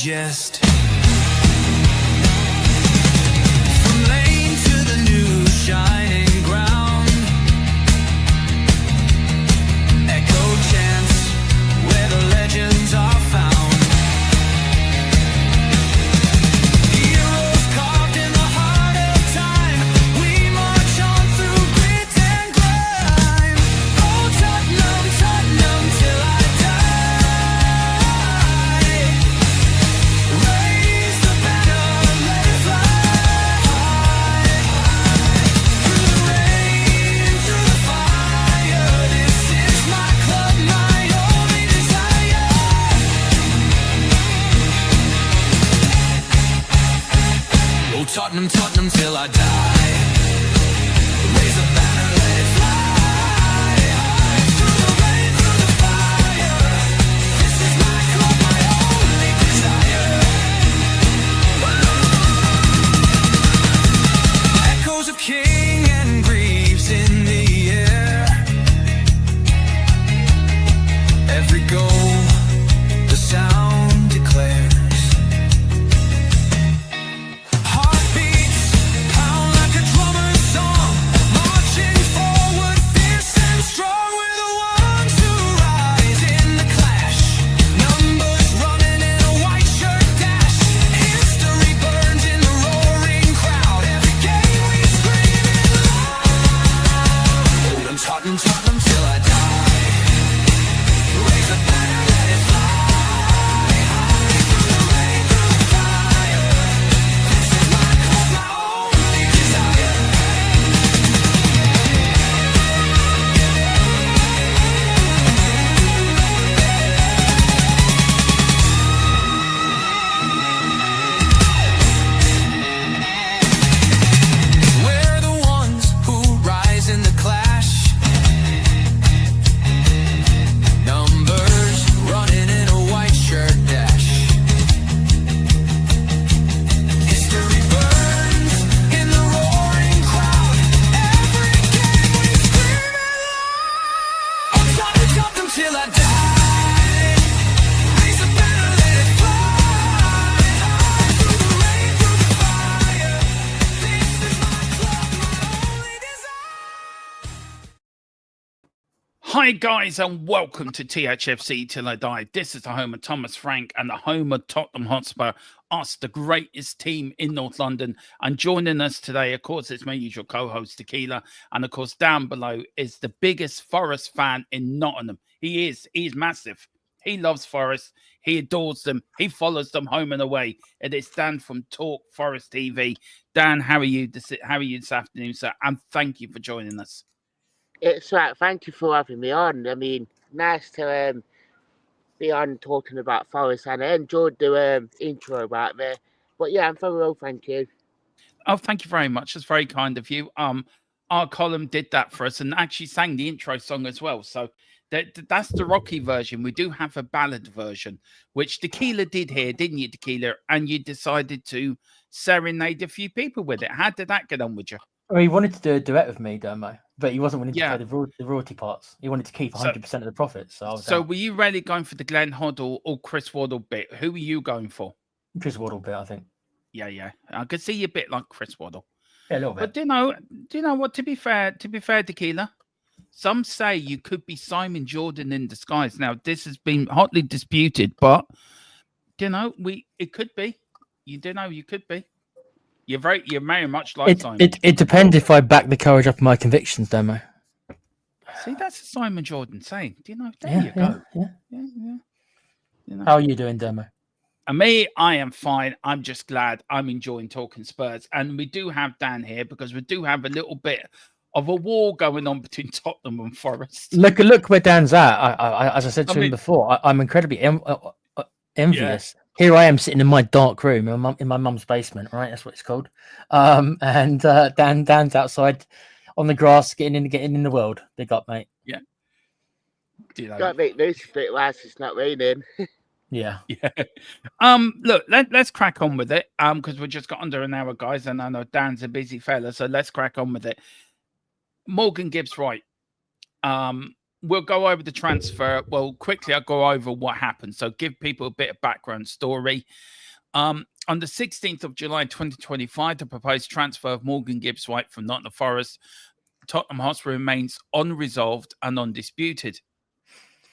digest. From lane to the new shining ground, echo chants where the legends are found. Heroes carved in the heart of time, we march on through grit and grime. Oh Tottenham, Tottenham till I die. Raise the banner, let it fly. Through the rain, through the fire, this is my club, my only desire. Oh Tottenham, Tottenham till I die. Raise the banner, let it fly. Through the rain, through the fire, this is my club, my only desire. Echoes of King and Greaves in the air. Every goal, the sound declares. Heartbeats pound like a drummer's song, marching forward, fierce and strong. We're the ones who rise in the clash. Numbers running in a white shirt dash. History burns in the roaring crowd. Every game we scream it loud. Tottenham, Tottenham till I die. Raise the banner, let it fly. Through the rain, through the fire, this is my club, my only desire. We're the ones who rise in the clash. Numbers running in a white shirt dash. History burns in the roaring crowd. Every game we scream it loud. Oh Tottenham, Tottenham till I die. Raise the banner, let it fly. Through the rain, through the fire, this is my club, my only desire. Hi guys and welcome to THFC Till I Die. This is the home of Thomas Frank and the home of Tottenham Hotspur, us, the greatest team in North London. And joining us today, of course, is my usual co-host Tequila, and of course down below is the biggest Forest fan in Nottingham. He's massive. He loves Forest. He adores them. He follows them home and away. It is Dan from Talk Forest TV. Dan, how are you this afternoon, sir? And thank you for joining us. It's right. Thank you for having me on. I mean, nice to be on talking about Forest, and I enjoyed the intro about there. But yeah, I'm very well, thank you. Oh, thank you very much. That's very kind of you. Our column did that for us and actually sang the intro song as well. So that's the Rocky version. We do have a ballad version, which Tequila did here, didn't you, Tequila? And you decided to serenade a few people with it. How did that get on with you? Well, he wanted to do a duet with me, Dermo, but he wasn't willing to Yeah. pay the royalty parts. He wanted to keep 100% of the profits. So I was So out. were you really going for the Glenn Hoddle or Chris Waddle bit? Who were you going for? Chris Waddle bit, I think. Yeah. I could see you a bit like Chris Waddle. Yeah, a little bit. But do you know what? To be fair, Tequila, some say you could be Simon Jordan in disguise. Now, this has been hotly disputed, but it could be. You could be. You're very much like Simon. It depends if I back the courage up of my convictions, Dermo. See, that's a Simon Jordan saying. Do you know? There you go. Yeah. You know. How are you doing, Dermo? And me, I am fine. I'm just glad I'm enjoying talking Spurs. And we do have Dan here because we do have a little bit of a war going on between Tottenham and Forest. Look where Dan's at. As I said to him before, I'm incredibly envious. Yeah. Here I am sitting in my dark room in my mum's basement, right? That's what it's called. And Dan's outside on the grass getting in the world. Big up, mate. Yeah. Don't make this a bit whilst it's not raining. Yeah. Look, let's crack on with it. Because we just got under an hour, guys, and I know Dan's a busy fella, so let's crack on with it. Morgan Gibbs-White. we'll go over the transfer. Well, quickly, I'll go over what happened. So give people a bit of background story. On the 16th of July, 2025, the proposed transfer of Morgan Gibbs-White from Nottingham Forest, Tottenham Hotspur remains unresolved and undisputed.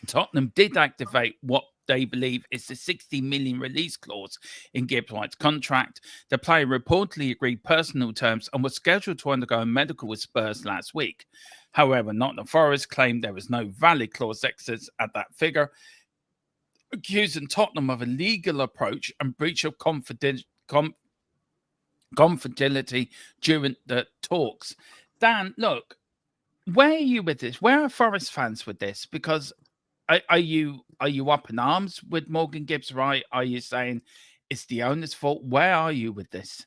Tottenham did activate what they believe is the 60 million release clause in Gibbs-White's contract. The player reportedly agreed personal terms and was scheduled to undergo a medical with Spurs last week. However, Nottingham Forest claimed there was no valid clause exits at that figure, accusing Tottenham of a legal approach and breach of confidentiality during the talks. Dan, look, where are you with this? Where are Forest fans with this? Because are you up in arms with Morgan Gibbs-White? Are you saying it's the owner's fault? Where are you with this?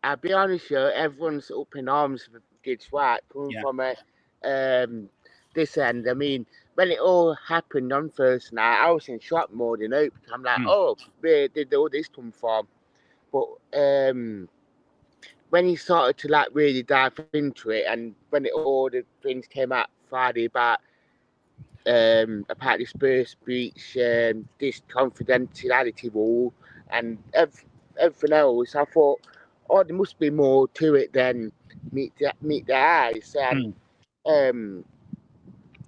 I'll be honest, everyone's up in arms with Gibbs-White coming from this end. I mean, when it all happened on first night, I was in shock more than hope. I'm like, oh, where did all this come from? But when he started to like really dive into it, and when all the things came out Friday about the Spurs breach, this confidentiality rule, and everything else, I thought, oh, there must be more to it than meet the eyes. And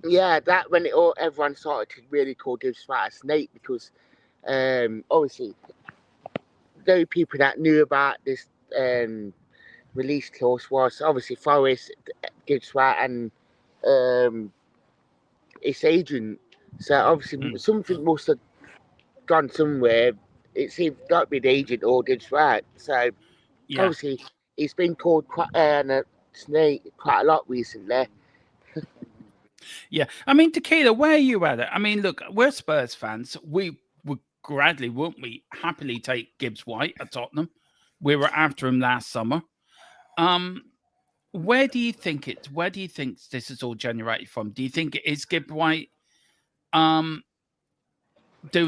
yeah, that when everyone started to really call Gibbs-White a snake, because obviously the only people that knew about this release clause was obviously Forest, Gibbs-White, and its agent. So obviously something must have gone somewhere. It seemed not to be the agent or Gibbs-White. So obviously he's been called a snake quite a lot recently. Yeah, I mean, Tequila, where are you at it? I mean, look, we're Spurs fans. We would gladly, wouldn't we, happily take Gibbs-White at Tottenham. We were after him last summer. Where do you think this is all generated from? Do you think it is Gibbs-White doing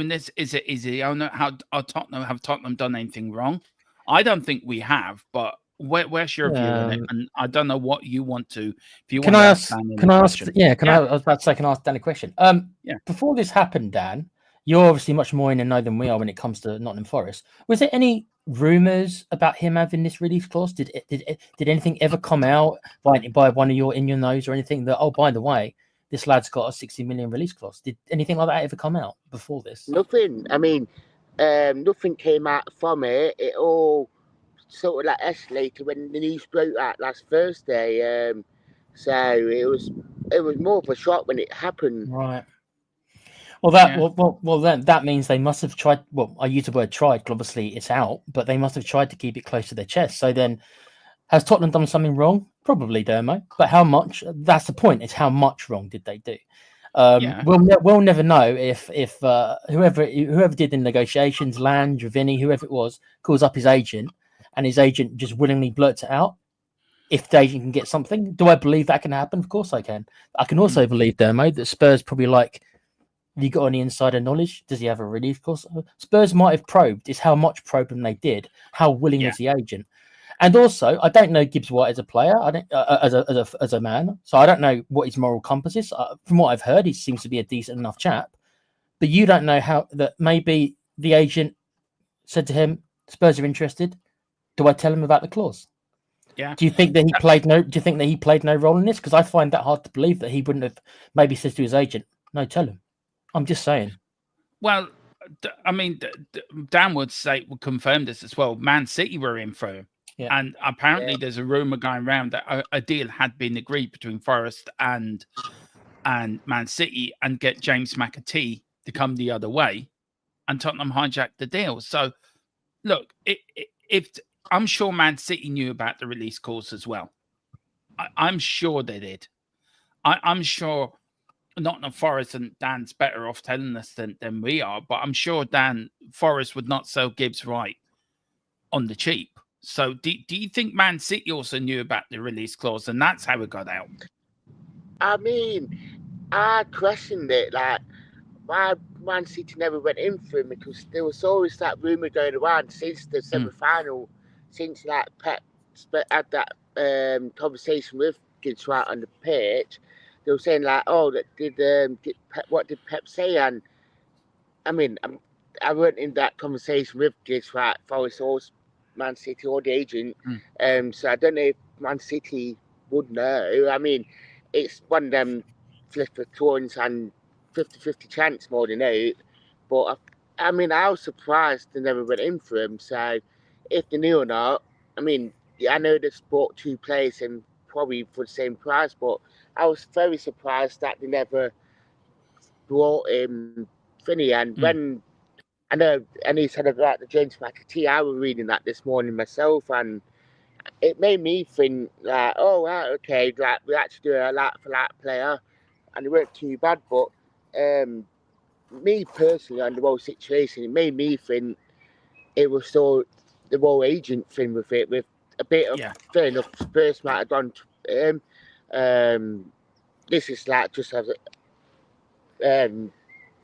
this? Is it the owner? Have Tottenham done anything wrong? I don't think we have, but where's your view on it? And I don't know what you want to. If you can want I to ask? Can I ask? Yeah, can I? I was about to say, can I ask Dan a question? Before this happened, Dan, you're obviously much more in the know than we are when it comes to Nottingham Forest. Was there any rumors about him having this release clause? Did anything ever come out by one of your in your knows or anything that, oh, by the way, this lad's got a 60 million release clause? Did anything like that ever come out before this? Nothing. I mean, nothing came out from it. It all sort of like escalated when the news broke out last Thursday. So it was more of a shock when it happened. Right. Well, then that means they must have tried. Well, I use the word tried because obviously it's out, but they must have tried to keep it close to their chest. So then, has Tottenham done something wrong? Probably, Dermo. But how much? That's the point. It's how much wrong did they do? We'll never know if whoever did the negotiations, Lange, Vinny, whoever it was, calls up his agent, and his agent just willingly blurts it out. If the agent can get something, do I believe that can happen? Of course I can. I can also believe, Dermo, that Spurs probably like. Have you got any insider knowledge? Does he have a release clause? Spurs might have probed. It's how much probing they did. How willing was the agent? And also, I don't know Gibbs-White as a player. I don't as a man. So I don't know what his moral compass is. From what I've heard, he seems to be a decent enough chap. But you don't know how that maybe the agent said to him, "Spurs are interested. Do I tell him about the clause?" Yeah. Do you think that he played no? Do you think that he played no role in this? Because I find that hard to believe that he wouldn't have maybe said to his agent, "No, tell him." I'm just saying. Well, I mean, Dan would confirm this as well. Man City were in for him. Yeah. And apparently there's a rumor going around that a deal had been agreed between Forest and Man City and get James McAtee to come the other way, and Tottenham hijacked the deal. So, look, if I'm sure Man City knew about the release clause as well. I'm sure they did. I'm sure Nottingham Forest, and Dan's better off telling us than we are, but I'm sure Forest would not sell Gibbs-White on the cheap. So do you think Man City also knew about the release clause and that's how it got out? I mean, I questioned it, like, why Man City never went in for him, because there was always that rumour going around since the semi-final, since like Pep had that conversation with Gibbs-White on the pitch, they were saying like, oh, what did Pep say? And I mean, I weren't in that conversation with GIBBS-WHITE, Forest or Man City or the agent, so I don't know if Man City would know. I mean, it's one of them flip of coins and 50-50 chance more than eight. But I mean, I was surprised they never went in for him. So if they knew or not, I mean, I know they bought 2 players and probably for the same price, but I was very surprised that they never brought him Finney. And when I know, and he said about the James McAtee, I was reading that this morning myself, and it made me think like, oh, right, okay, like we actually do a lot for that player, and it weren't too bad. But me personally, on the whole situation, it made me think it was still the whole agent thing with it, with a bit of fair enough. Spurs might have gone to him. This is like just as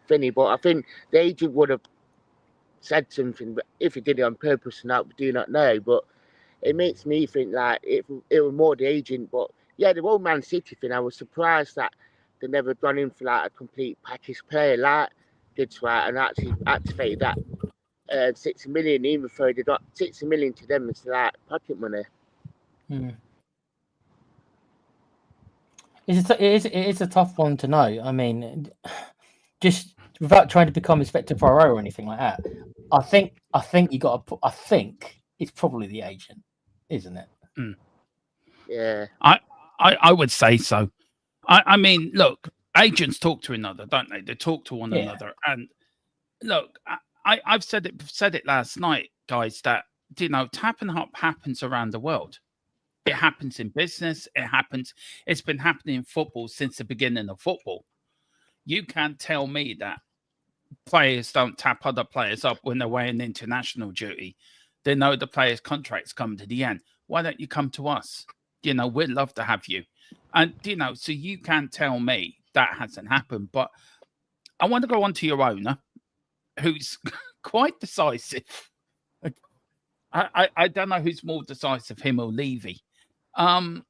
Finney, but I think the agent would have said something, but if he did it on purpose or not, we do not know. But it makes me think like it was more the agent. But yeah, the whole Man City thing, I was surprised that they never gone in for like a complete package player like GIBBS-WHITE and actually activated that 60 million, even though they got 60 million to them, it's like pocket money. It is a tough one to know. I mean, just without trying to become Inspector Poirot or anything like that, I think you got to. I think it's probably the agent, isn't it? Yeah, I would say so. I mean, look, agents talk to another, don't they? They talk to one another, and look, I've said it last night, guys, that tapping up happens around the world. It happens in business. It's been happening in football since the beginning of football. You can't tell me that players don't tap other players up when they're weighing international duty. They know the players' contracts come to the end. Why don't you come to us? We'd love to have you. And, so you can't tell me that hasn't happened. But I want to go on to your owner, who's quite decisive. I don't know who's more decisive, him or Levy. I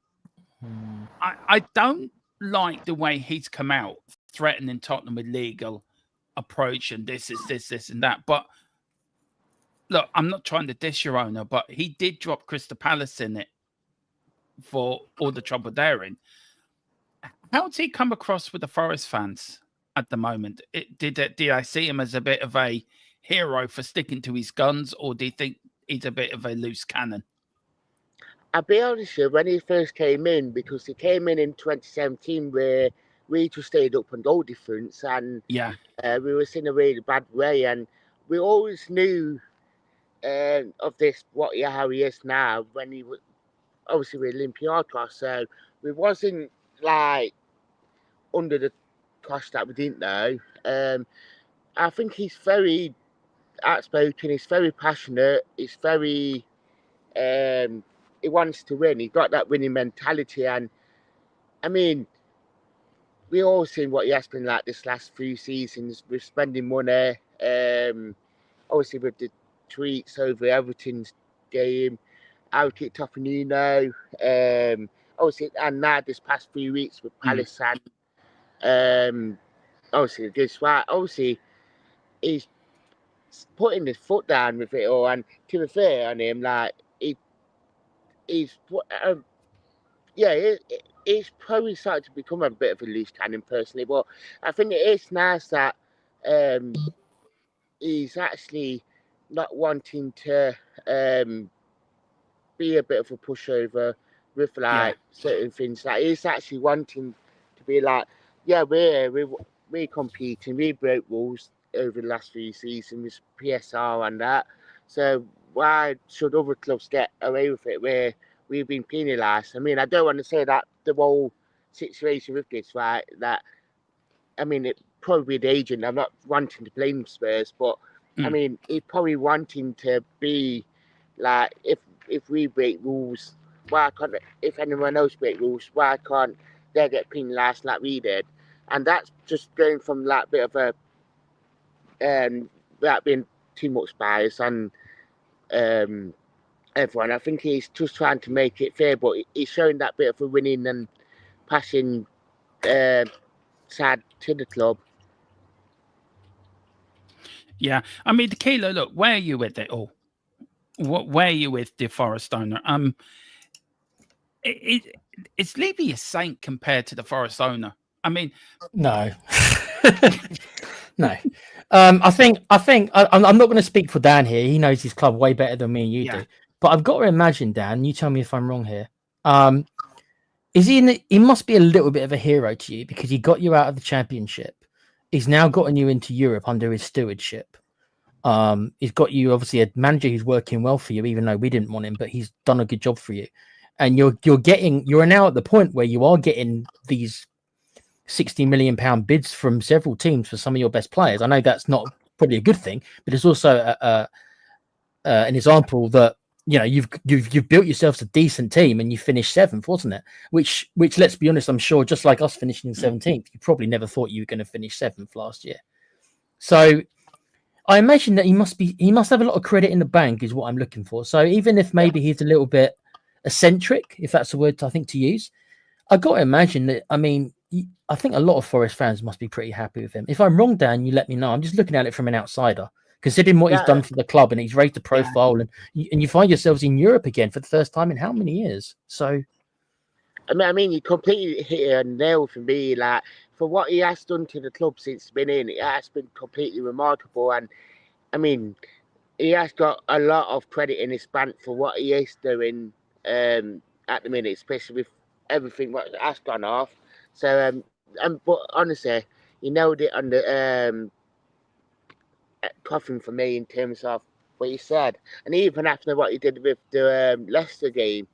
don't like the way he's come out threatening Tottenham with legal approach and this and that. But look, I'm not trying to diss your owner, but he did drop Crystal Palace in it for all the trouble they're in. How does he come across with the Forest fans at the moment? Did I see him as a bit of a hero for sticking to his guns, or do you think he's a bit of a loose cannon? I'll be honest with you, when he first came in, because he came in 2017 where we just stayed up on goal difference, and we were in a really bad way, and we always knew of this, how he is now, when he was obviously with Olympiacos, so we wasn't like under the cost that we didn't know. I think he's very outspoken, he's very passionate, he's very he wants to win. He's got that winning mentality, and I mean, we all seen what he has been like this last few seasons with spending money. Obviously with the tweets over Everton's game, how he kicked off Nuno. Obviously, and now this past few weeks with Palace and obviously GIBBS-WHITE. Obviously, he's putting his foot down with it all, and to be fair on him, like he's probably started to become a bit of a loose cannon personally, but I think it is nice that he's actually not wanting to be a bit of a pushover with certain things. Like he's actually wanting to be like, yeah, we're competing, we broke rules over the last few seasons with PSR and that. So why should other clubs get away with it where we've been penalised? I mean, I don't want to say that the whole situation with this, right? That I mean, it probably the agent. I'm not wanting to blame Spurs, but I mean, he's probably wanting to be like, if we break rules, why can't? If anyone else break rules, why can't they get penalised like we did? And that's just going from that bit of a that being too much bias and everyone. I think he's just trying to make it fair, but he's showing that bit of a winning and passing sad to the club. Yeah, I mean, Tequila, look, where are you with it all? Where are you with the Forest owner? Is Levy a saint compared to the Forest owner? I mean, no. No. I think I'm not going to speak for Dan here. He knows his club way better than me and you Yeah. do. But I've got to imagine, Dan, you tell me if I'm wrong here. Is he must be a little bit of a hero to you because he got you out of the Championship. He's now gotten you into Europe under his stewardship. He's got you obviously a manager who's working well for you, even though we didn't want him, but he's done a good job for you. And you're now at the point where you are getting these £60 million bids from several teams for some of your best players. I know that's not probably a good thing, but it's also an example that you've built yourselves a decent team and you finished 7th, wasn't it? Which let's be honest, I'm sure just like us finishing 17th, you probably never thought you were going to finish 7th last year. So I imagine that he must have a lot of credit in the bank, is what I'm looking for. So even if maybe he's a little bit eccentric, if that's a word I think to use, I got to imagine that. I mean, I think a lot of Forest fans must be pretty happy with him. If I'm wrong, Dan, you let me know. I'm just looking at it from an outsider, considering what he's done for the club, and he's raised the profile, and you find yourselves in Europe again for the first time in how many years? So, I mean, you completely hit a nail for me. Like, for what he has done to the club since he's been in, it has been completely remarkable. And I mean, he has got a lot of credit in his bank for what he is doing at the minute, especially with everything what has gone off. So, but honestly, he nailed it on the coffin for me in terms of what he said. And even after what he did with the Leicester game,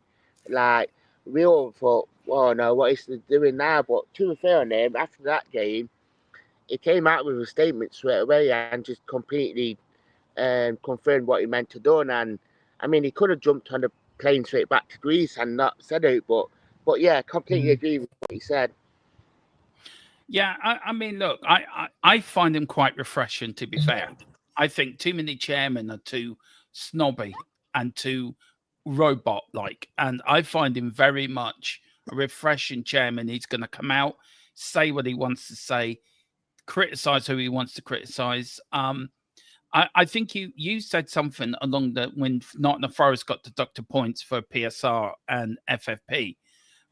like, we all thought, oh no, what is he doing now? But to be fair on him, after that game, he came out with a statement straight away and just completely confirmed what he meant to do. And I mean, he could have jumped on the plane straight back to Greece and not said it, but yeah, completely agree with what he said. Yeah, I mean, look, I find him quite refreshing, to be fair. I think too many chairmen are too snobby and too robot-like, and I find him very much a refreshing chairman. He's going to come out, say what he wants to say, criticize who he wants to criticize. I think you said something along the when Nottingham Forest got deducted points for PSR and FFP,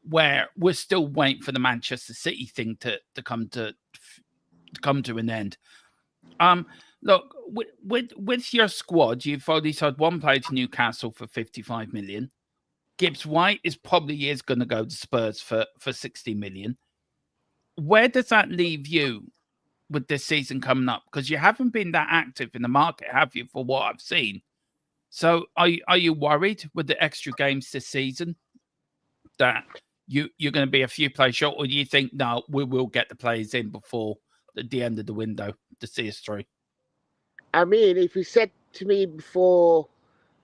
where we're still waiting for the Manchester City thing to come to an end. Look, with your squad, you've only sold one player to Newcastle for 55 million. GIBBS-WHITE is probably going to go to Spurs for 60 million. Where does that leave you with this season coming up? Because you haven't been that active in the market, have you, for what I've seen? So are you worried with the extra games this season that you're going to be a few players short, or do you think, no, we will get the players in before the end of the window to see us through? I mean, if you said to me before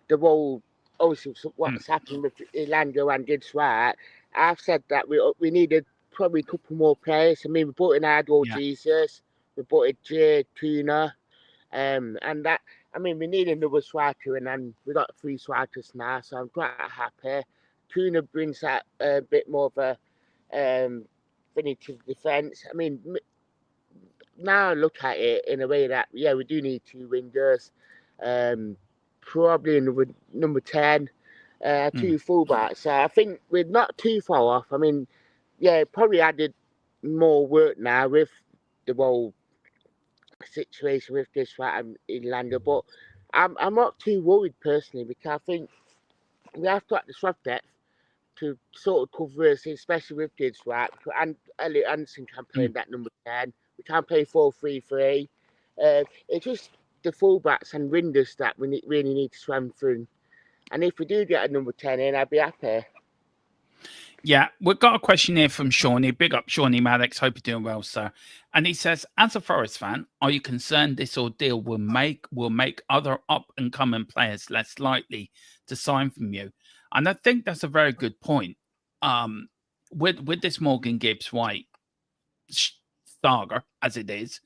the whole, obviously what's happened with Orlando and GIBBS-WHITE, I've said that we needed probably a couple more players. I mean, we brought in Adol Jesus, we brought in Jay Tuna, and that, I mean, we need another striker, and then we got 3 strikers now, so I'm quite happy. Tuna brings that a bit more of a definitive defence. I mean, now I look at it in a way that, yeah, we do need 2 wingers, probably number 10, 2 fullbacks. So I think we're not too far off. I mean, yeah, probably added more work now with the whole situation with GIBBS-WHITE and Orlando, but I'm not too worried personally, because I think we have got the squad depth to sort of cover us, especially with GIBBS-WHITE, and Elliot Anderson can play that number 10. We can play 4-3-3. It's just the fullbacks and wingers that we really need to strengthen. And if we do get a number 10 in, I'd be happy. Yeah, we've got a question here from Shawnee. Big up, Shawnee Maddox. Hope you're doing well, sir. And he says, as a Forest fan, are you concerned this ordeal will make other up-and-coming players less likely to sign from you? And I think that's a very good point. With this Morgan GIBBS-WHITE saga, as it is,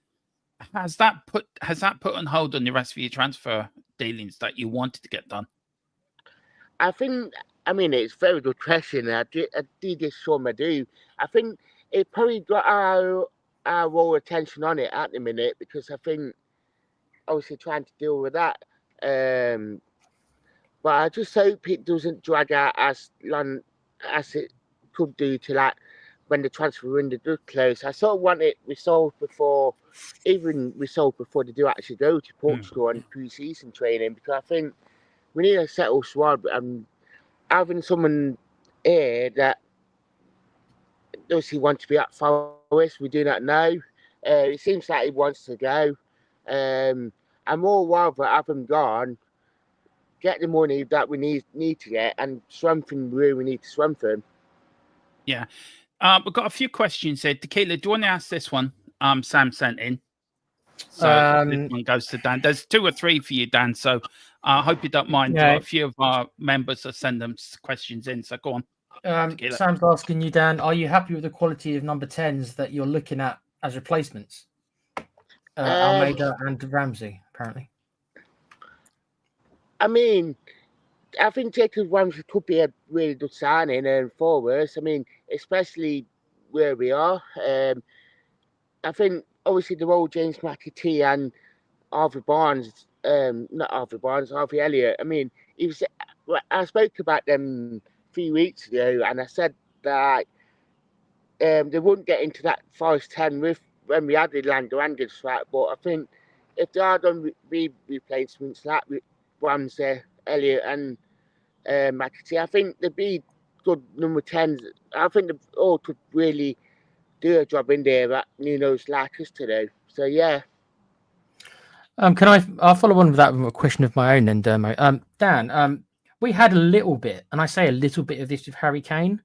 has that put on hold on the rest of your transfer dealings that you wanted to get done? I think, I mean, it's very good question. I did this show I do. I think it probably got our whole attention on it at the minute, because I think obviously trying to deal with that. But I just hope it doesn't drag out as long as it could do to like when the transfer window does close. I sort of want it resolved before they do actually go to Portugal on pre-season training, because I think we need a settled squad, and having someone here that does he want to be at Forest, we do not know. It seems like he wants to go. I'm more rather have him gone, get the money that we need to get, and strengthen where we need to strengthen. Yeah. We've got a few questions here. Tequila, do you want to ask this one? Sam sent in. So this one goes to Dan. There's 2 or 3 for you, Dan. So I hope you don't mind. Yeah. A few of our members are sending them questions in. So go on. Sam's asking you, Dan, are you happy with the quality of number 10s that you're looking at as replacements? Almeida and Ramsey, apparently. I mean, I think Jacob Ramsey could be a really good signing and forwards. I mean, especially where we are. I think obviously the role James McAtee and Harvey Elliott. I mean, I spoke about them 3 weeks ago, and I said that they wouldn't get into that Forest 10 when we had the Lando Angus strike. But I think if they are done replacements like Ramsey, Elliott, and McAtee, I think they'd be good number 10s. I think they all could really do a job in there that Nuno's like us to do. So yeah. I'll follow on with that with a question of my own then, Dermo. Dan, we had a little bit, and I say a little bit of this with Harry Kane.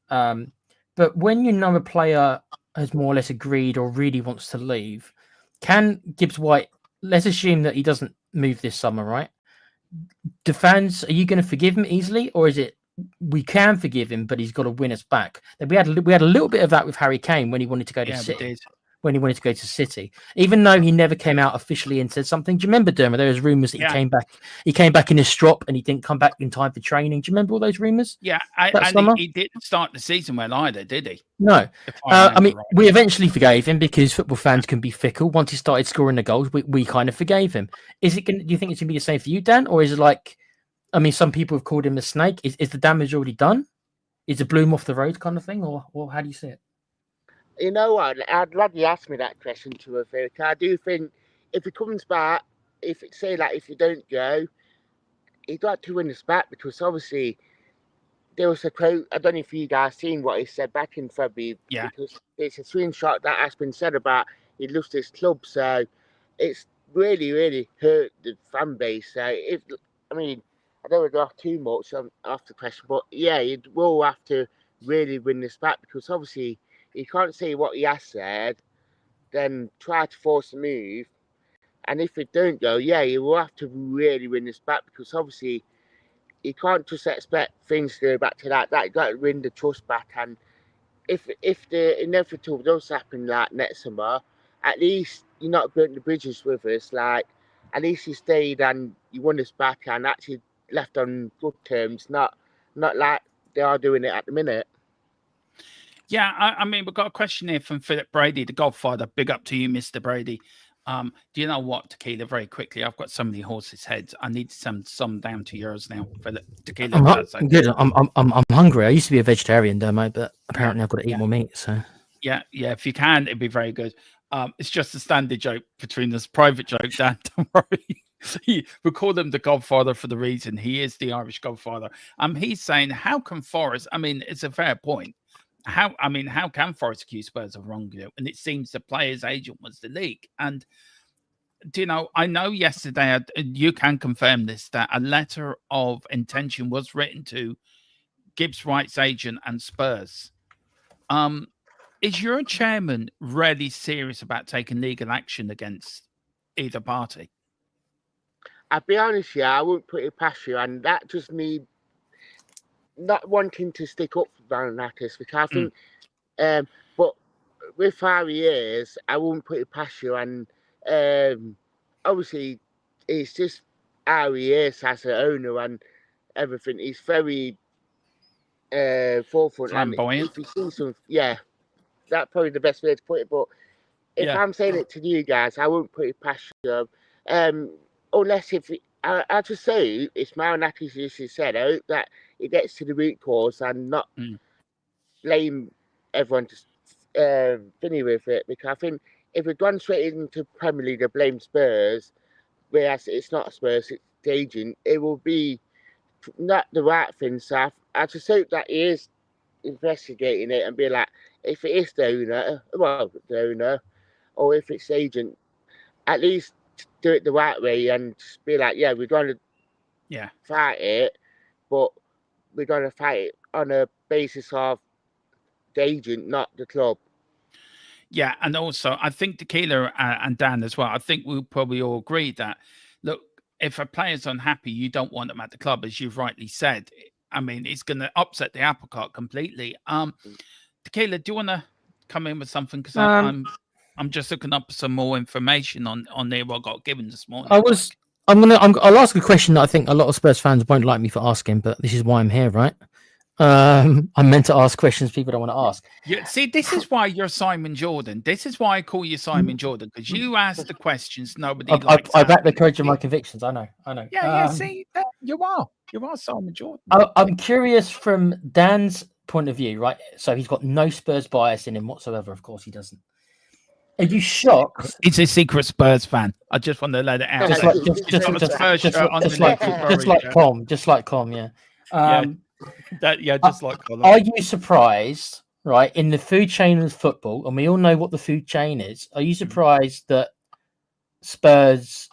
But when you know a player has more or less agreed or really wants to leave, can Gibbs-White, let's assume that he doesn't move this summer, right? The fans, are you going to forgive him easily, or is it we can forgive him, but he's got to win us back? We had a little bit of that with Harry Kane when he wanted to go to City. When he wanted to go to City, even though he never came out officially and said something. Do you remember, Dermo? There was rumours that he came back. He came back in his strop and he didn't come back in time for training. Do you remember all those rumours? Yeah, and he didn't start the season well either, did he? No. I mean, we eventually forgave him because football fans can be fickle. Once he started scoring the goals, we kind of forgave him. Do you think it's going to be the same for you, Dan, or is it like? I mean, some people have called him a snake. Is the damage already done? Is the bloom off the road kind of thing, or how do you see it? You know what? I'd glad you asked me that question to a fair. I do think if he comes back, if you don't go, he got to win us back, because obviously there was a quote. I don't know if you guys seen what he said back in February. Yeah. Because it's a screenshot that has been said about he loves this club, so it's really, really hurt the fan base. So I don't want to go off too much off the question, but yeah, you will have to really win this back, because obviously. He can't say what he has said, then try to force a move. And if it don't go, you will have to really win this back, because obviously you can't just expect things to go back to that. You got to win the trust back. And if the inevitable does happen like next summer, at least you're not burnt the bridges with us. Like, at least you stayed and you won us back and actually left on good terms, not like they are doing it at the minute. Yeah, I mean, we've got a question here from Philip Brady, the Godfather. Big up to you, Mr. Brady. Do you know what, Tequila? Very quickly, I've got so many horses' heads. I need to send some down to yours now, Philip. Tequila. Good. I'm hungry. I used to be a vegetarian, Dermo, but apparently I've got to eat more meat. So yeah. If you can, it'd be very good. It's just a standard joke between us, private joke, Dan. Don't worry. We call him the Godfather for the reason he is the Irish Godfather. He's saying, how can Forest? I mean, it's a fair point. How can Forest accuse Spurs of wrongdoing? And it seems the player's agent was the league. And I know yesterday, you can confirm this, that a letter of intention was written to Gibbs-White's agent and Spurs. Is your chairman really serious about taking legal action against either party? I'll be honest, I wouldn't put it past you, and that just me not wanting to stick up for Varonatis, because I think, but with how he is, I wouldn't put it past you. And obviously, it's just how he is as an owner and everything. He's very forefront. Flamboyant. And if you see some, that's probably the best way to put it. But if Yeah. I'm saying it to you guys, I won't put it past you. Unless I just say it's my own accusation said. I hope that it gets to the root cause and not blame everyone to finish with it, because I think if we've gone straight into Premier League to blame Spurs, whereas it's not Spurs, it's the agent, it will be not the right thing. So I just hope that he is investigating it and be like, if it is the owner, or if it's the agent, at least do it the right way and just be like, yeah, we're going to fight it, but we're going to fight it on a basis of the agent, not the club. Yeah, and also I think Tequila and Dan as well, I think we'll probably all agree that, look, if a player's unhappy, you don't want them at the club, as you've rightly said. I mean, it's going to upset the apple cart completely. Tequila, do you want to come in with something? Because I'm just looking up some more information on there what I got given this morning. I'll ask a question that I think a lot of Spurs fans won't like me for asking, but this is why I'm here, right? I'm meant to ask questions people don't want to ask. Yeah, see, this is why you're Simon Jordan. This is why I call you Simon Jordan, because you ask the questions nobody likes. I back the courage of my convictions. I know. Yeah, see, you are Simon Jordan. I'm curious from Dan's point of view, right? So he's got no Spurs bias in him whatsoever. Of course, he doesn't. Are you shocked? It's a secret Spurs fan. I just want to let it out. Just like Com, yeah. Just like Colin. Are you surprised, right, in the food chain of football, and we all know what the food chain is, are you surprised that Spurs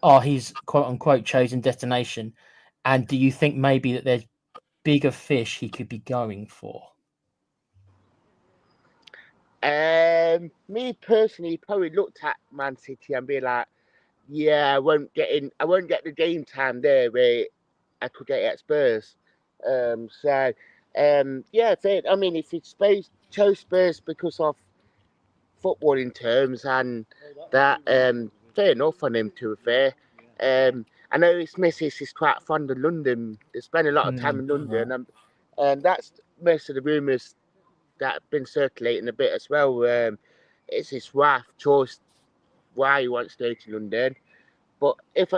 are his quote-unquote chosen destination, and do you think maybe that there's bigger fish he could be going for? Me personally, probably looked at Man City and be like, yeah, I won't get the game time there where I could get at Spurs. I mean, if it's chose Spurs because of footballing terms and that, fair enough on him, to be fair. I know his missus is quite fond of London. They spend a lot of time in London, and that's most of the rumours that have been circulating a bit as well. It's his wife choice why he wants to go to London. But if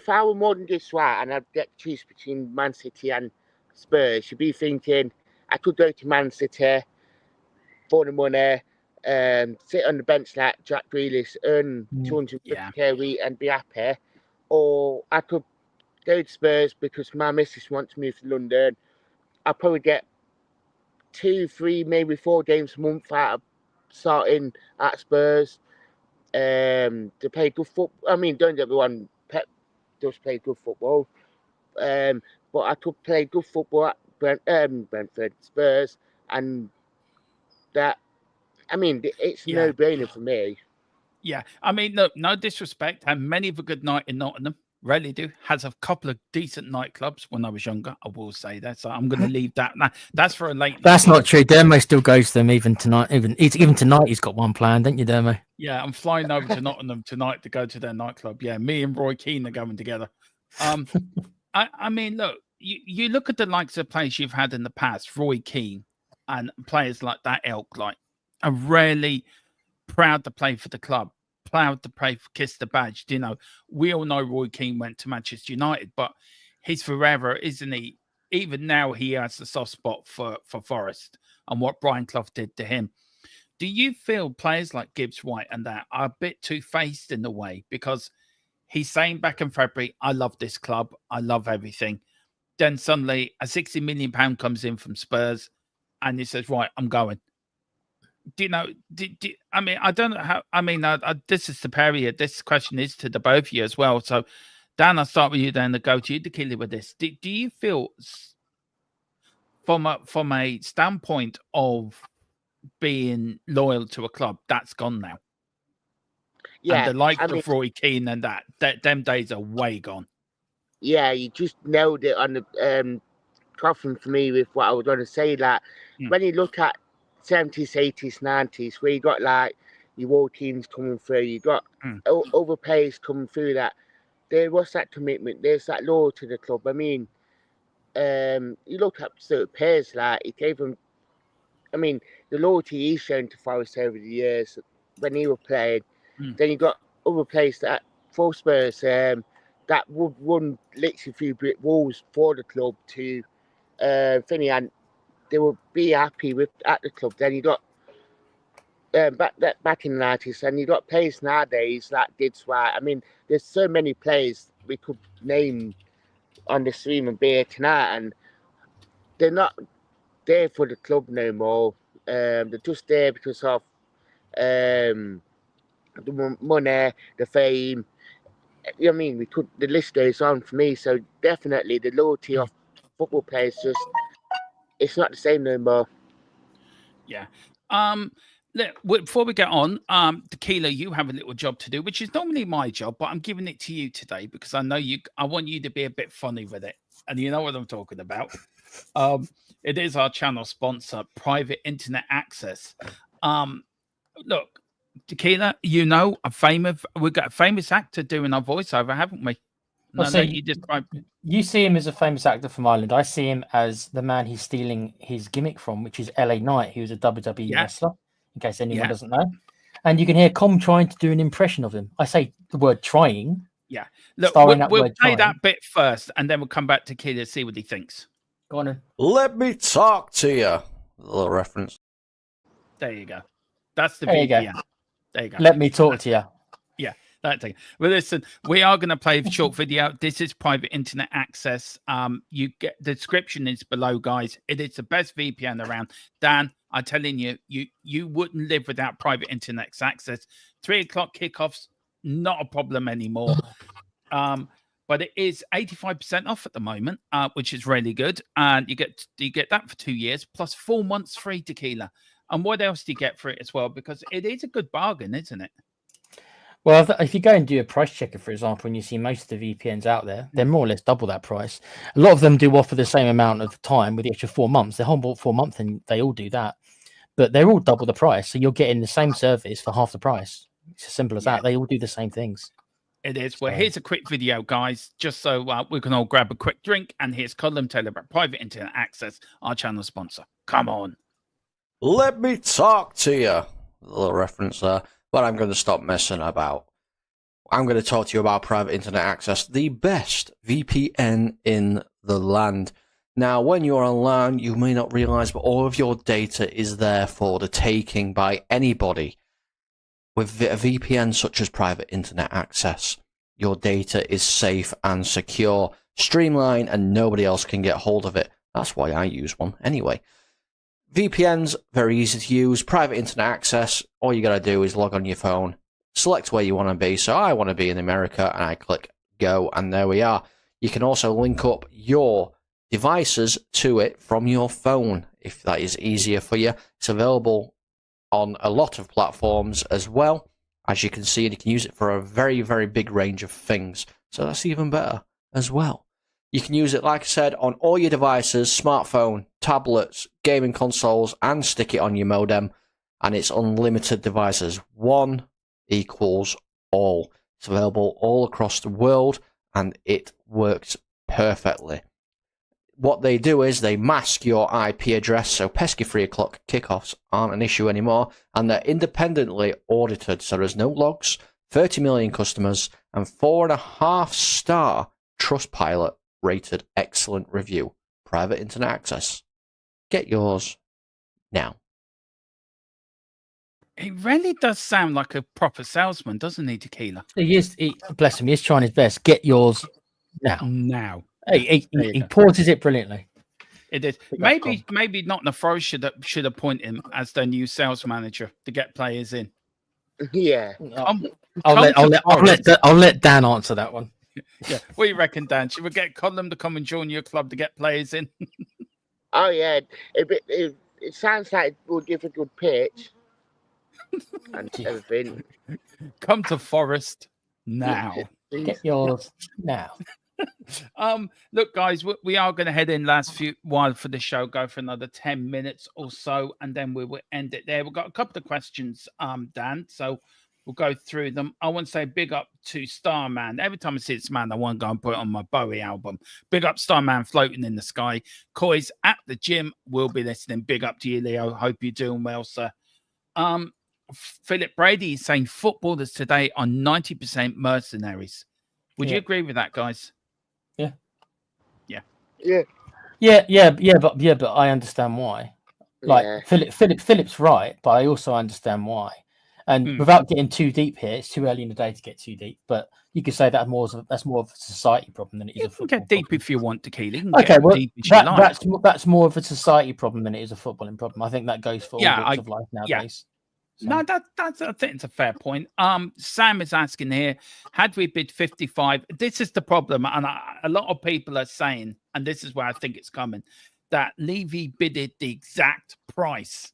I were more than this right and I'd get to choose between Man City and Spurs, you'd be thinking I could go to Man City for the money, sit on the bench like Jack Grealish, earn 250k a week and be happy, or I could go to Spurs because my missus wants to move to London. I'll probably get 2, 3, maybe 4 games a month out of starting at Spurs. They play good football. I mean, don't get me wrong, Pep does play good football. But I could play good football at Brentford, Spurs, and that. I mean, it's no-brainer for me. Yeah, I mean, look, no disrespect. Had many of a good night in Nottingham. Rarely do. Has a couple of decent nightclubs when I was younger. I will say that. So I'm going to leave that. That's for a late. That's not true. Dermo still goes to them even tonight. Even tonight, he's got one plan, don't you, Dermo? Yeah, I'm flying over to Nottingham tonight to go to their nightclub. Yeah, me and Roy Keane are going together. I mean, look, you look at the likes of players you've had in the past, Roy Keane, and players like that ilk, like, are rarely proud to play for the club. Proud to play for Kiss the Badge. You know, we all know Roy Keane went to Manchester United, but he's forever, isn't he? Even now, he has a soft spot for Forest and what Brian Clough did to him. Do you feel players like GIBBS-WHITE and that are a bit two-faced in a way? Because he's saying back in February, I love this club, I love everything. Then suddenly a £60 million comes in from Spurs and he says, right, I'm going. Do you know? I mean, I don't know how. I mean, this is the period. This question is to the both of you as well. So, Dan, I'll start with you. Then, go to you, Tequila, with this. Do you feel, from a standpoint of being loyal to a club, that's gone now? Yeah, and the likes of Roy Keane and that them days are way gone. Yeah, you just nailed it on the coffin for me with what I was going to say. Like when you look at 70s, 80s, 90s, where you got like your world teams coming through, you got other players coming through, that there was that commitment, there's that loyalty to the club. I mean, you look at certain players, like he gave them, I mean, the loyalty he's shown to Forest over the years when he was playing. Then you got other players that for Spurs that would run literally through brick walls for the club to thingy, and they would be happy with at the club. Then you got back in the 90s, and you got players nowadays like GIBBS-WHITE. I mean, there's so many players we could name on the stream and be here tonight, and they're not there for the club no more. They're just there because of the money, the fame. You know what I mean? The list goes on for me. So definitely the loyalty of football players it's not the same no more. Yeah. Before we get on, Tequila, you have a little job to do, which is normally my job, but I'm giving it to you today because I know I want you to be a bit funny with it, and you know what I'm talking about. It is our channel sponsor, Private Internet Access. Look, Tequila, we've got a famous actor doing our voiceover, haven't we? Well, so you see him as a famous actor from Ireland. I see him as the man he's stealing his gimmick from, which is LA Knight, who's a WWE wrestler, in case anyone doesn't know. And you can hear Com trying to do an impression of him. I say the word trying. Yeah. Look, we'll play that bit first, and then we'll come back to Tequila to see what he thinks. Go on then. Let me talk to you. A little reference. There you go. That's the VPN. There you go. Let me talk to you. Yeah, that thing. Well, listen, we are going to play a short video. This is Private Internet Access. You get the description is below, guys. It is the best VPN around. Dan, I'm telling you, you wouldn't live without Private Internet Access. 3 o'clock kickoffs, not a problem anymore. But it is 85% off at the moment, which is really good. And you get that for 2 years plus 4 months free, Tequila. And what else do you get for it as well? Because it is a good bargain, isn't it? Well, if you go and do a price checker, for example, and you see most of the VPNs out there, they're more or less double that price. A lot of them do offer the same amount of time with the extra 4 months. They're humble 4 months, and they all do that. But they're all double the price. So you're getting the same service for half the price. It's as simple as that. They all do the same things. It is. Well, here's a quick video, guys, just so we can all grab a quick drink. And here's Colin Taylor about Private Internet Access, our channel sponsor. Come on. Let me talk to you. A little reference there. But I'm going to stop messing about. I'm going to talk to you about Private Internet Access, the best VPN in the land. Now, when you're online, you may not realize, but all of your data is there for the taking by anybody. With a VPN such as Private Internet Access, your data is safe and secure, streamlined, and nobody else can get hold of it. That's why I use one anyway. VPN's very easy to use. Private Internet Access, all you got to do is log on your phone, select where you want to be. So I want to be in America, and I click go, and there we are. You can also link up your devices to it from your phone if that is easier for you. It's available on a lot of platforms as well, as you can see, and you can use it for a very, very big range of things. So that's even better as well. You can use it, like I said, on all your devices, smartphone, tablets, gaming consoles, and stick it on your modem, and it's unlimited devices. One equals all. It's available all across the world, and it works perfectly. What they do is they mask your IP address, so pesky 3 o'clock kickoffs aren't an issue anymore, and they're independently audited, so there's no logs, 30 million customers, and 4.5-star Trustpilot rated excellent review. Private Internet Access. Get yours now. He really does sound like a proper salesman, doesn't he, Tequila? He is. Bless him. He's trying his best. Get yours now. Now. He pauses it brilliantly. It is. Maybe not Forest should appoint him as their new sales manager to get players in. Yeah. I'll let Dan answer that one. Yeah. What do you reckon, Dan? Should we get Colin to come and join your club to get players in? Oh yeah. It sounds like it would give a good pitch and everything. Come to Forest now. Get yours now. Look, guys, we are going to head in last few while for the show, go for another 10 minutes or so, and then we will end it there. We've got a couple of questions, Dan. So We'll go through them. I want to say big up to Starman. Every time I see this man, I want to go and put it on my Bowie album. Big up Starman floating in the sky. Coy's at the gym. We'll be listening. Big up to you, Leo. Hope you're doing well, sir. Philip Brady is saying footballers today are 90% mercenaries. Would you agree with that, guys? Yeah. But I understand why. Like Philip's right, but I also understand why. And without getting too deep here, it's too early in the day to get too deep. But you could say that's more of a society problem than it is a football get deep problem. if you want to, Keely. Okay, well, that's more of a society problem than it is a footballing problem. I think that goes for all walks of life nowadays. So. No, that's I think it's a fair point. Sam is asking here, had we bid 55? This is the problem, and a lot of people are saying, and this is where I think it's coming, that Levy bidded the exact price.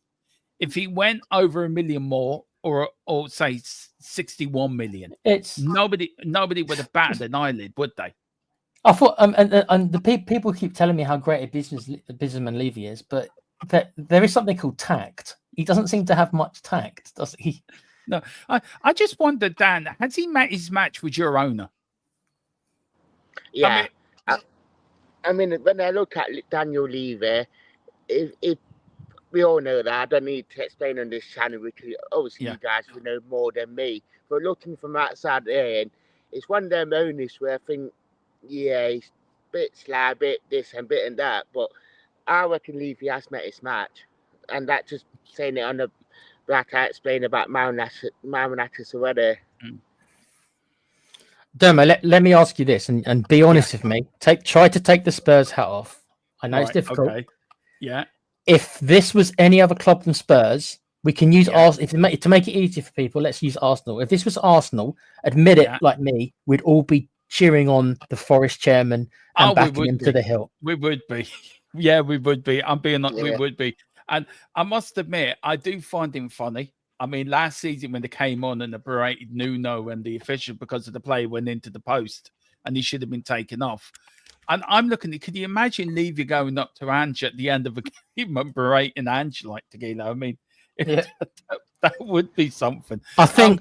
If he went over $1 million more, or say 61 million, it's nobody would have batted an eyelid, would they? I thought, and the people keep telling me how great a businessman Levy is, but there is something called tact. He doesn't seem to have much tact, does he? No, I just wonder, Dan, has he met his match with your owner? Yeah, I mean when I look at Daniel Levy, if we all know that. I don't need to explain on this channel because obviously you guys will know more than me. But looking from outside there, it's one of them owners where I think, he's a bit sly, bit this and bit and that. But I reckon Levy has met his match. And that just saying it on the like I explained about Marmonatis already. Dermo, let me ask you this and be honest with me. Try to take the Spurs hat off. I know it's difficult. Okay. Yeah. If this was any other club than Spurs, we can use Arsenal. To make it easier for people, let's use Arsenal. If this was Arsenal, admit it like me, we'd all be cheering on the Forest chairman and backing him to the hill. We would be. Yeah, we would be. I'm being honest, we would be. And I must admit, I do find him funny. I mean, last season when they came on and they berated Nuno and the official because of the play went into the post and he should have been taken off. And I'm looking at, could you imagine Levy going up to Ange at the end of a game and berating Ange like Tequila? I mean, that would be something. I think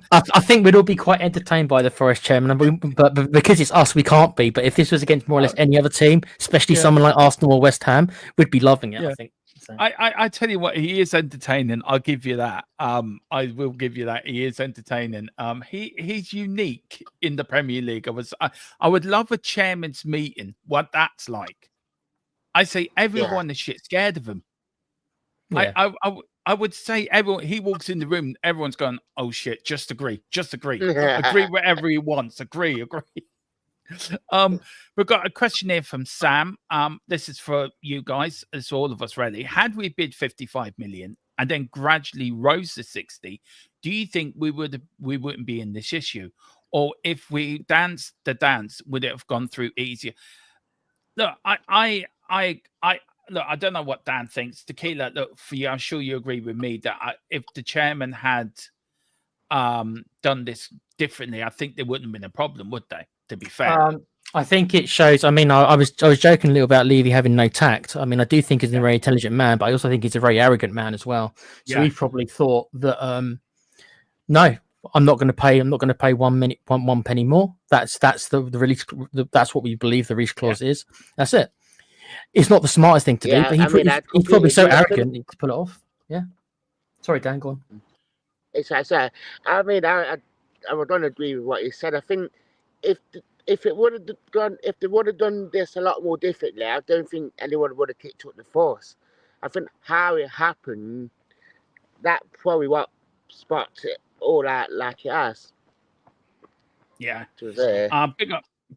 we'd all be quite entertained by the Forest chairman, but because it's us, we can't be. But if this was against more or less any other team, especially someone like Arsenal or West Ham, we'd be loving it. I think. So. I tell you what, he is entertaining. I'll give you that. I will give you that. He is entertaining. He's unique in the Premier League. I would love a chairman's meeting. What that's like. I say everyone is shit scared of him. Yeah. I would say everyone. He walks in the room, everyone's going, "Oh shit, just agree, agree whatever he wants, agree." We've got a question here from Sam. This is for you guys. It's all of us really. Had we bid 55 million and then gradually rose to 60, do you think we wouldn't be in this issue? Or if we danced the dance, would it have gone through easier? Look, I don't know what Dan thinks. Tequila, look, for you, I'm sure you agree with me that if the chairman had done this differently, I think there wouldn't have been a problem, would they? To be fair, I think it shows. I mean, I was joking a little about Levy having no tact. I mean, I do think he's a very intelligent man, but I also think he's a very arrogant man as well. So he probably thought that no, I'm not going to pay. I'm not going to pay one penny more. That's the release. That's what we believe the release clause is. That's it. It's not the smartest thing to do, but he's probably so arrogant to pull it off. Yeah. Sorry, Dan, go on. I mean, I would not agree with what you said. I think if they would have done this a lot more differently, I don't think anyone would have kicked up the force. I think how it happened, that probably what sparked it all out like it has. Yeah.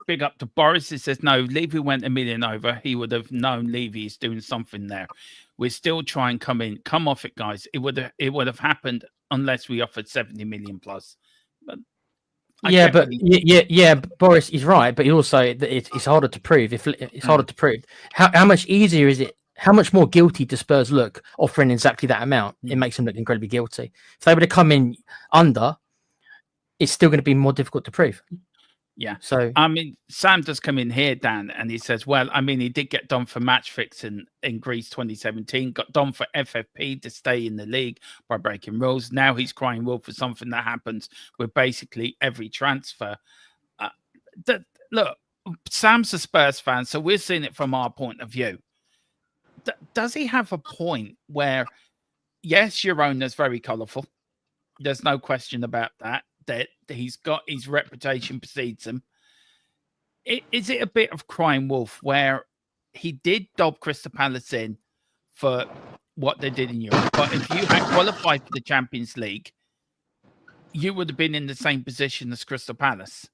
Big up to Boris. It says, no, Levy went $1 million over. He would have known Levy is doing something there. We're still trying to come off it, guys. It would have happened unless we offered 70 million plus. But Boris is right, but also it's harder to prove. It's harder to prove. How much easier is it? How much more guilty do Spurs look offering exactly that amount? It makes them look incredibly guilty. If they were to come in under, it's still going to be more difficult to prove. Yeah. So I mean, Sam does come in here, Dan, and he says, well, I mean, he did get done for match fixing in Greece 2017, got done for FFP to stay in the league by breaking rules. Now he's crying wolf for something that happens with basically every transfer. Look, Sam's a Spurs fan, so we're seeing it from our point of view. Does he have a point where, yes, your owner's very colourful. There's no question about that. That he's got his reputation precedes him. Is it a bit of crying wolf where he did dob Crystal Palace in for what they did in Europe, but if you had qualified for the Champions League, you would have been in the same position as Crystal Palace.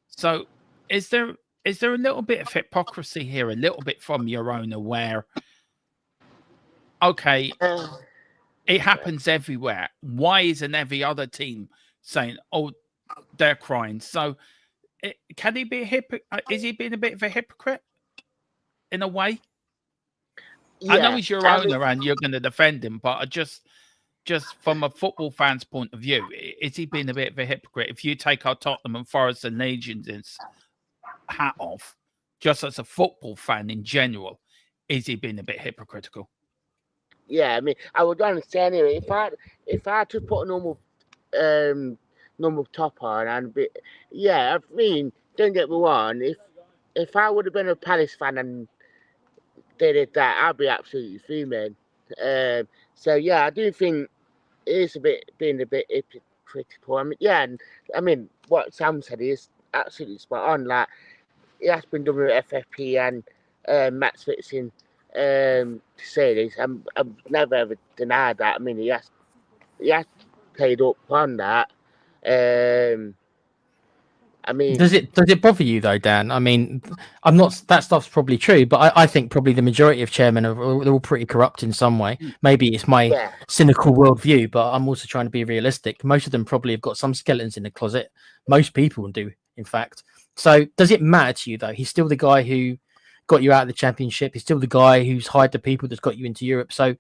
So is there a little bit of hypocrisy here, a little bit from your owner where, okay, it happens everywhere. Why isn't every other team saying, oh, they're crying? So can he be a hypocrite? Is he being a bit of a hypocrite in a way? Yeah, I know he's your owner and you're going to defend him, but just from a football fan's point of view, is he being a bit of a hypocrite? If you take our Tottenham and Forest and Legion's hat off, just as a football fan in general, is he being a bit hypocritical? Yeah, I mean, I would understand anyway. If I had to put a normal top on and be, yeah, I mean, don't get me wrong. If I would have been a Palace fan and they did that, I'd be absolutely fuming. So yeah, I do think it is being a bit hypocritical. I mean, yeah, and I mean what Sam said is absolutely spot on. Like, it has been done with FFP and match fixing. To say this, I've never ever denied that. I mean, he has played up on that. I mean, does it bother you though, Dan? I mean, I'm not. That stuff's probably true, but I think probably the majority of chairmen they're all pretty corrupt in some way. Maybe it's my yeah, cynical worldview, but I'm also trying to be realistic. Most of them probably have got some skeletons in the closet. Most people do, in fact. So does it matter to you though? He's still the guy who got you out of the Championship. He's still the guy who's hired the people that's got you into Europe. So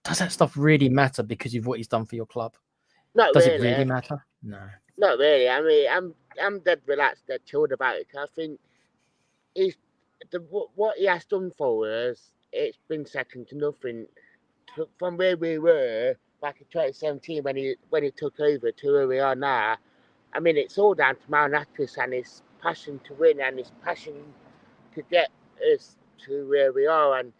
does that stuff really matter because of what he's done for your club? not Does really. it really matter? No. Not really. I mean, I'm dead relaxed, dead chilled about it. I think what he has done for us, it's been second to nothing. From where we were back in 2017 when he took over to where we are now. I mean, it's all down to Mount Atlas and his passion to win and his passion to get us to where we are. And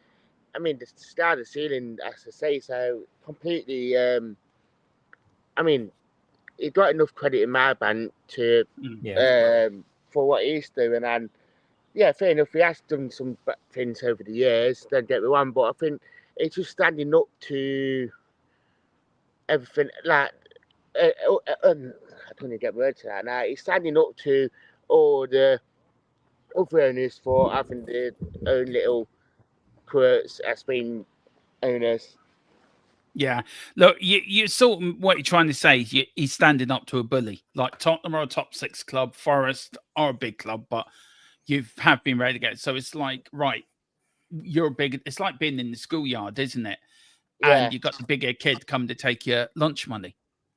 I mean, the star of the ceiling, as I say, so completely. I mean, he got enough credit in my bank to for what he's doing, and yeah, fair enough. He has done some things over the years. Don't get me wrong, but I think it's just standing up to everything. Like, I don't even get words to that now. He's standing up to all the other owners for having their own little quirks as being owners. Yeah, look, you sort of what you're trying to say is he's standing up to a bully. Like Tottenham are a top 6 club, Forest are a big club, but you have been relegated. So it's like, right, you're big. It's like being in the schoolyard, isn't it? Yeah. And you got the bigger kid come to take your lunch money,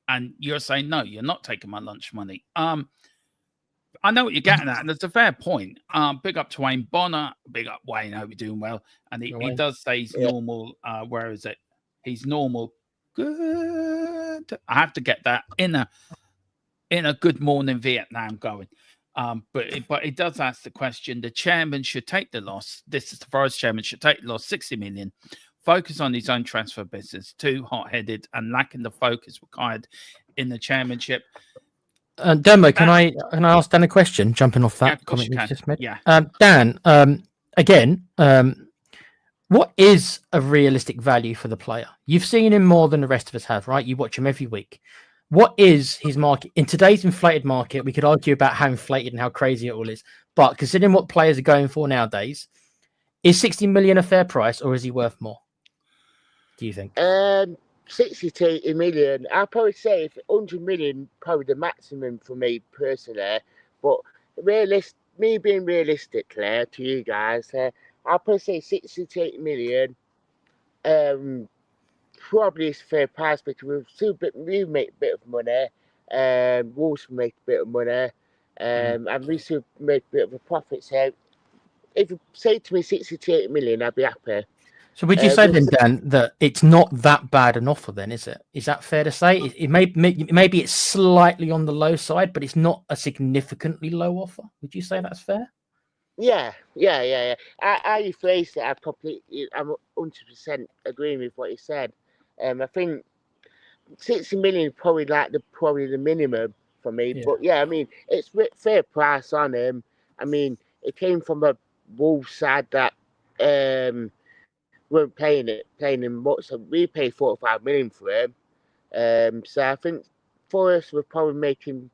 and you're saying no, you're not taking my lunch money. I know what you're getting at, and it's a fair point. Big up to Wayne Bonner, big up Wayne. I hope you're doing well. And he does say he's normal. Where is it? He's normal. Good. I have to get that in a good morning Vietnam going. But it does ask the question. The chairman should take the loss. This is the Forest chairman should take the loss, 60 million. Focus on his own transfer business. Too hot-headed and lacking the focus required in the chairmanship. Dermo, can I ask Dan a question? Jumping off that comment you just made. Yeah. Dan, again, what is a realistic value for the player? You've seen him more than the rest of us have, right? You watch him every week. What is his market? In today's inflated market, we could argue about how inflated and how crazy it all is. But considering what players are going for nowadays, is 60 million a fair price or is he worth more? Do you think? 60 to 80 million. I'll probably say if 100 million, probably the maximum for me personally. But me being realistic, Claire, to you guys, I'll probably say 60 to 80 million. Probably is a fair price because we make a bit of money. Wolves make a bit of money. And we should make a bit of a profit. So if you say to me 60 to 80 million, I'd be happy. So would you say then, Dan, that it's not that bad an offer then, is it? Is that fair to say? Maybe it's slightly on the low side, but it's not a significantly low offer. Would you say that's fair? Yeah. How you phrased it, I'm 100% agreeing with what you said. I think 60 million is probably like the minimum for me. Yeah. But yeah, I mean, it's fair price on him. I mean, it came from a Wolves side that weren't paying him much, so we paid 45 million for him. So I think for us, we're probably making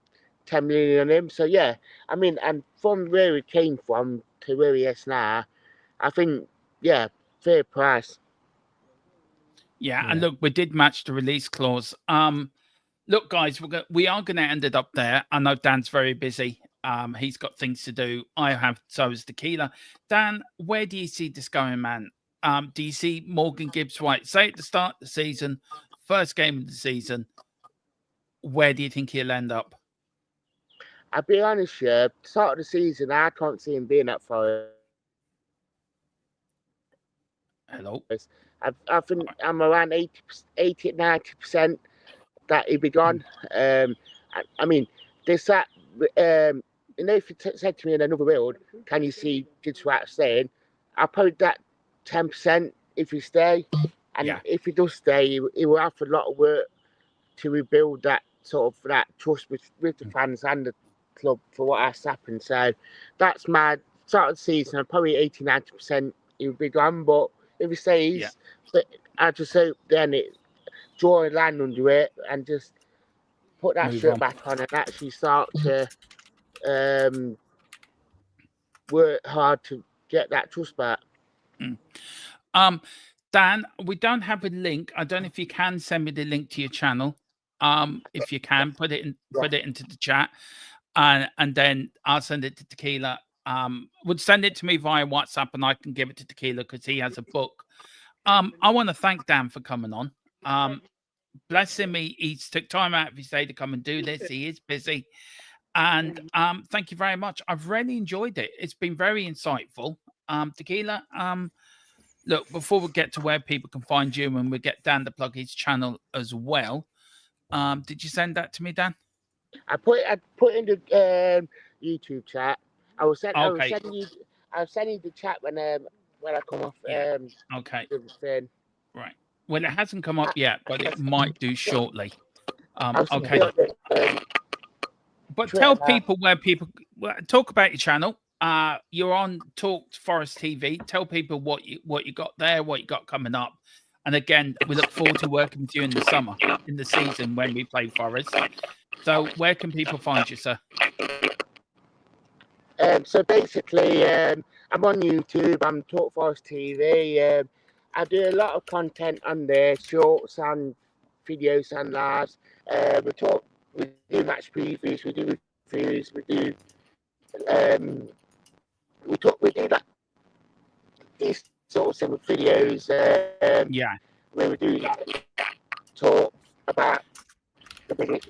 10 million on him. So yeah, I mean, and from where he came from to where he is now, I think yeah, fair price. Yeah, and look, we did match the release clause. Look, guys, we are going to end it up there. I know Dan's very busy. He's got things to do. I have, so is Tequila. Dan, where do you see this going, man? Do you see Morgan Gibbs-White, say at the start of the season, first game of the season, where do you think he'll end up? I'll be honest, yeah, start of the season, I can't see him being up for Hello? I think I'm around 80-90% that he'll be gone. I mean, there's that, you know, if you said to me in another world, can you see Gibbs-White staying? I'll probably that 10% if he stay. And if he does stay, he will have a lot of work to rebuild that sort of that trust with the fans and the club for what has happened. So that's my start of the season. Probably 80-90% he'll be gone. But if he stays, but I just hope then it draw a line under it and just put that shirt back on and actually start to work hard to get that trust back. Dan, we don't have a link. I don't know if you can send me the link to your channel. If you can, put it into the chat, and then I'll send it to Tequila. Would send it to me via WhatsApp, and I can give it to Tequila because he has a book. I want to thank Dan for coming on. Bless him, he's took time out of his day to come and do this. He is busy, and thank you very much. I've really enjoyed it. It's been very insightful. Tequila, look, before we get to where people can find you and we get Dan to plug his channel as well, did you send that to me, Dan? I put in the YouTube chat. I'll send you the chat when I come off. Okay. The right. Well, it hasn't come up yet, but it might do shortly. Okay. But tell people where people talk about your channel. You're on Talk Forest TV. Tell people what you got there, what you got coming up. And again, we look forward to working with you in the summer, in the season when we play Forest. So where can people find you, sir? So basically, I'm on YouTube. I'm Talk Forest TV. I do a lot of content on there, shorts and videos and lives. We do match previews, we do reviews, we do that. These sorts of videos. Where we do talk about the big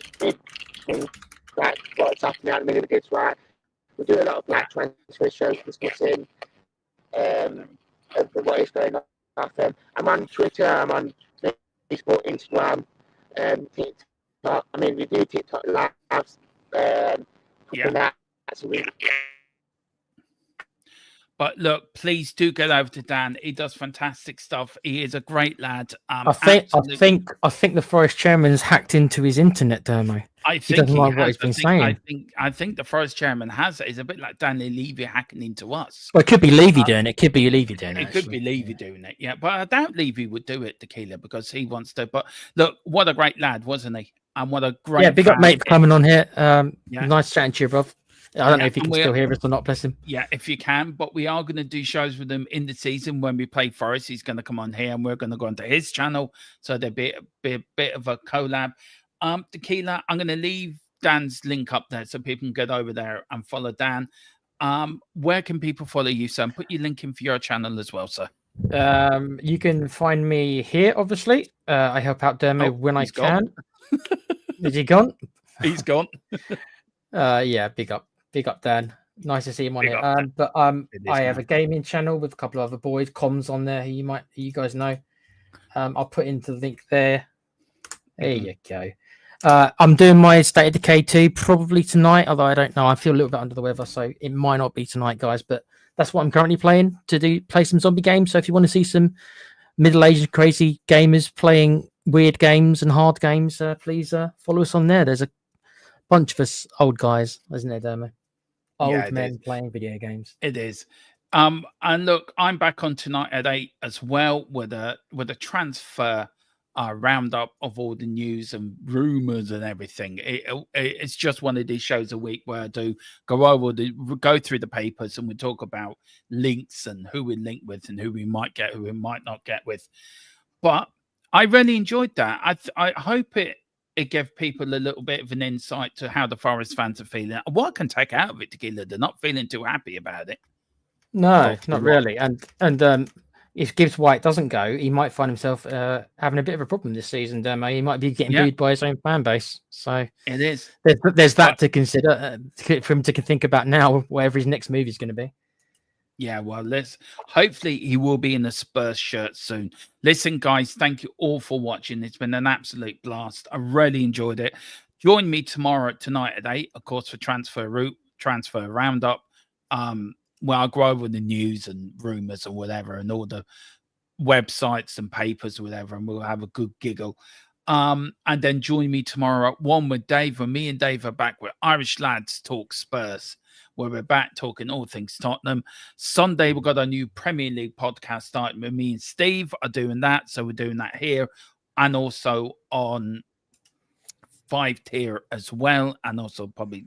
thing, like what's happening at the minute with Gibbs-White. We do a lot of black transfer shows discussing what is going on. I'm on Twitter, I'm on Facebook, Instagram, TikTok. I mean, we do TikTok lives. That's a week. But look, please do get over to Dan. He does fantastic stuff. He is a great lad. I think the Forest chairman's hacked into his internet, Dermo. I think he doesn't like what he's been saying. I think the Forest chairman has it. It's a bit like Danny Levy hacking into us. Well, it could be Levy doing it. It could be Levy doing it. It could be Levy doing it, yeah. But I doubt Levy would do it, Tequila, because he wants to. But look, what a great lad, wasn't he? And what a great big up, mate, for coming on here. Yeah. Nice chatting to you, bro. I don't know if you can still hear us or not, bless him. Yeah, if you can. But we are going to do shows with him in the season when we play Forest. He's going to come on here and we're going to go onto his channel. So there'll be a bit of a collab. Tequila, I'm going to leave Dan's link up there so people can get over there and follow Dan. Where can people follow you, sir? And put your link in for your channel as well, sir. You can find me here, obviously. I help out Dermo when I can. Is he gone? He's gone. Yeah, big up. Big up, Dan. Nice to see him on Big here. up, Dan. But It is, I have man. a gaming channel with a couple of other boys, comms on there. You guys know. I'll put into the link there. There you go. I'm doing my State of Decay 2 probably tonight, although I don't know. I feel a little bit under the weather, so it might not be tonight, guys. But that's what I'm currently playing play some zombie games. So if you want to see some middle-aged crazy gamers playing weird games and hard games, please follow us on there. There's a bunch of us old guys, isn't there, Dermo? Old men playing video games. It is. And look, I'm back on tonight at 8 as well with a transfer roundup of all the news and rumors and everything. It's just one of these shows a week where I do go through the papers and we talk about links and who we link with and who we might get, who we might not get with. But I really enjoyed that. I hope it gave people a little bit of an insight to how the Forest fans are feeling. What I can take out of it, Tequila, they're not feeling too happy about it. No, not really. And if GIBBS-WHITE doesn't go, he might find himself having a bit of a problem this season, Demo. He might be getting booed by his own fan base. So it is. There's that to consider for him to think about now, whatever his next move is going to be. Yeah, well, hopefully he will be in the Spurs shirt soon. Listen, guys, thank you all for watching. It's been an absolute blast. I really enjoyed it. Join me tonight at 8, of course, for transfer roundup. Where I'll go over the news and rumors and whatever, and all the websites and papers or whatever, and we'll have a good giggle. And then join me tomorrow at 1 with Dave. When me and Dave are back with Irish Lads Talk Spurs, where we're back talking all things Tottenham. Sunday, we've got our new Premier League podcast starting with me and Steve are doing that. So we're doing that here and also on 5 tier as well. And also probably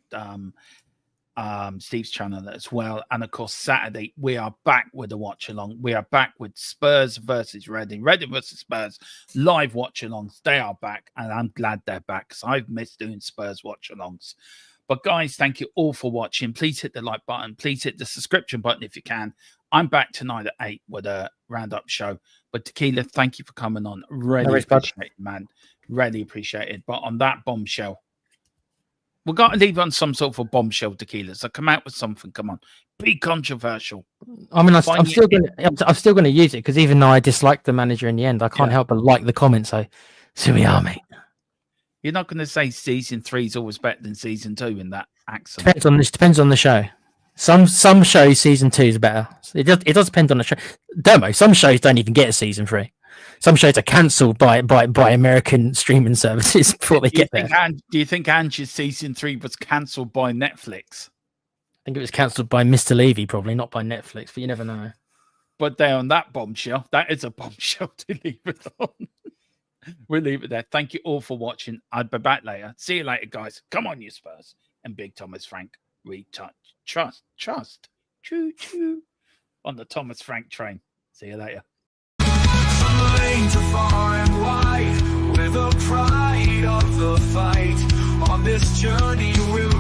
Steve's channel as well. And of course, Saturday, we are back with a watch along. We are back with Spurs versus Reading versus Spurs live watch alongs. They are back, and I'm glad they're back because I've missed doing Spurs watch alongs. But guys, thank you all for watching. Please hit the like button. Please hit the subscription button if you can. I'm back tonight at 8 with a roundup show. But Tequila, thank you for coming on. Really appreciate it, man. Really appreciate it. But on that bombshell, we've got to leave on some sort of a bombshell, Tequila. So come out with something. Come on. Be controversial. I mean, I'm still going to use it because even though I disliked the manager in the end, I can't help but like the comments. So we are, mate. You're not going to say season 3 is always better than season 2 in that accent. Depends on the show. Some shows season 2 is better. It does depend on the show. Demo. Some shows don't even get a season 3. Some shows are cancelled by American streaming services before they get there. Do you think Angie's season 3 was cancelled by Netflix? I think it was cancelled by Mr. Levy, probably not by Netflix, but you never know. But they're on that bombshell. That is a bombshell to leave it on. We'll leave it there. Thank you all for watching. I'll be back later. See you later, guys. Come on, you Spurs. And Big Thomas Frank. Trust. Choo choo. On the Thomas Frank train. See you later. Far and wide, with the pride of the fight. On this journey we'll